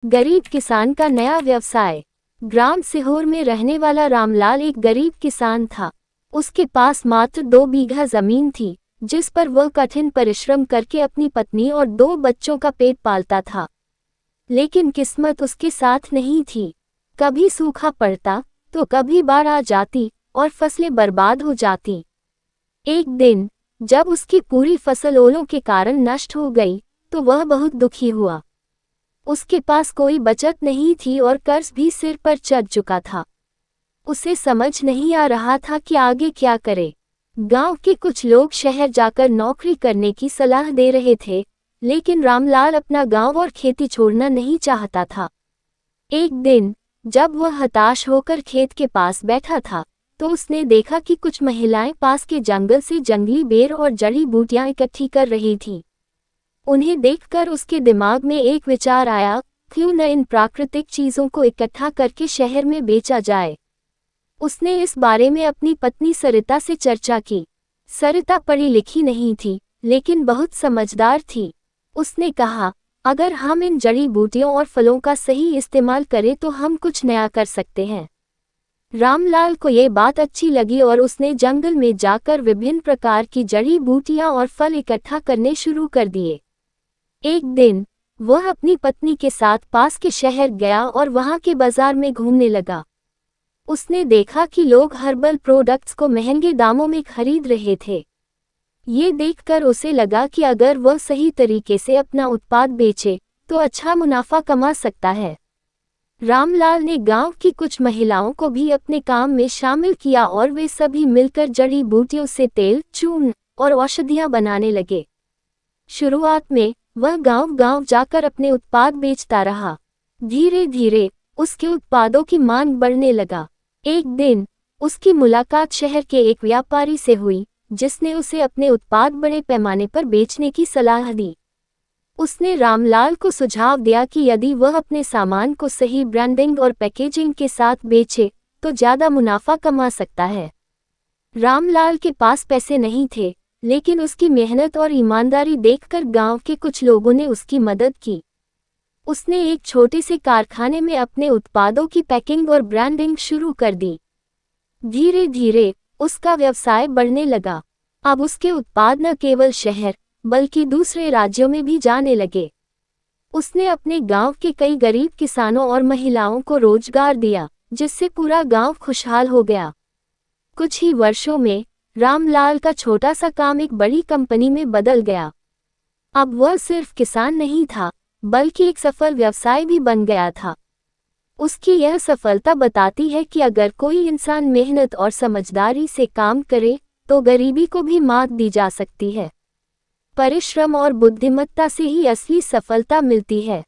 गरीब किसान का नया व्यवसाय। ग्राम सीहोर में रहने वाला रामलाल एक गरीब किसान था। उसके पास मात्र 2 बीघा जमीन थी, जिस पर वह कठिन परिश्रम करके अपनी पत्नी और 2 बच्चों का पेट पालता था। लेकिन किस्मत उसके साथ नहीं थी। कभी सूखा पड़ता तो कभी बाढ़ आ जाती और फसलें बर्बाद हो जाती। एक दिन जब उसकी पूरी फसल ओलों के कारण नष्ट हो गई, तो वह बहुत दुखी हुआ। उसके पास कोई बचत नहीं थी और कर्ज भी सिर पर चढ़ चुका था। उसे समझ नहीं आ रहा था कि आगे क्या करे। गांव के कुछ लोग शहर जाकर नौकरी करने की सलाह दे रहे थे, लेकिन रामलाल अपना गांव और खेती छोड़ना नहीं चाहता था। एक दिन जब वह हताश होकर खेत के पास बैठा था, तो उसने देखा कि कुछ महिलाएं पास के जंगल से जंगली बेर और जड़ी बूटियां इकट्ठी कर रही थीं। उन्हें देखकर उसके दिमाग में एक विचार आया, क्यों न इन प्राकृतिक चीजों को इकट्ठा करके शहर में बेचा जाए। उसने इस बारे में अपनी पत्नी सरिता से चर्चा की। सरिता पढ़ी लिखी नहीं थी, लेकिन बहुत समझदार थी। उसने कहा, अगर हम इन जड़ी बूटियों और फलों का सही इस्तेमाल करें तो हम कुछ नया कर सकते हैं। रामलाल को ये बात अच्छी लगी और उसने जंगल में जाकर विभिन्न प्रकार की जड़ी बूटियां और फल इकट्ठा करने शुरू कर दिए। एक दिन वह अपनी पत्नी के साथ पास के शहर गया और वहां के बाजार में घूमने लगा। उसने देखा कि लोग हर्बल प्रोडक्ट्स को महंगे दामों में खरीद रहे थे। ये देखकर उसे लगा कि अगर वह सही तरीके से अपना उत्पाद बेचे तो अच्छा मुनाफा कमा सकता है। रामलाल ने गांव की कुछ महिलाओं को भी अपने काम में शामिल किया और वे सभी मिलकर जड़ी बूटियों से तेल, चूर्ण और औषधियां बनाने लगे। शुरुआत में वह गांव-गांव जाकर अपने उत्पाद बेचता रहा। धीरे धीरे उसके उत्पादों की मांग बढ़ने लगा। एक दिन उसकी मुलाकात शहर के एक व्यापारी से हुई, जिसने उसे अपने उत्पाद बड़े पैमाने पर बेचने की सलाह दी। उसने रामलाल को सुझाव दिया कि यदि वह अपने सामान को सही ब्रांडिंग और पैकेजिंग के साथ बेचे तो ज़्यादा मुनाफा कमा सकता है। रामलाल के पास पैसे नहीं थे, लेकिन उसकी मेहनत और ईमानदारी देखकर गांव के कुछ लोगों ने उसकी मदद की। उसने एक छोटे से कारखाने में अपने उत्पादों की पैकिंग और ब्रांडिंग शुरू कर दी। धीरे धीरे उसका व्यवसाय बढ़ने लगा। अब उसके उत्पाद न केवल शहर बल्कि दूसरे राज्यों में भी जाने लगे। उसने अपने गांव के कई गरीब किसानों और महिलाओं को रोजगार दिया, जिससे पूरा गांव खुशहाल हो गया। कुछ ही वर्षों में रामलाल का छोटा सा काम एक बड़ी कंपनी में बदल गया। अब वह सिर्फ किसान नहीं था, बल्कि एक सफल व्यवसाय भी बन गया था। उसकी यह सफलता बताती है कि अगर कोई इंसान मेहनत और समझदारी से काम करे तो गरीबी को भी मात दी जा सकती है। परिश्रम और बुद्धिमत्ता से ही असली सफलता मिलती है।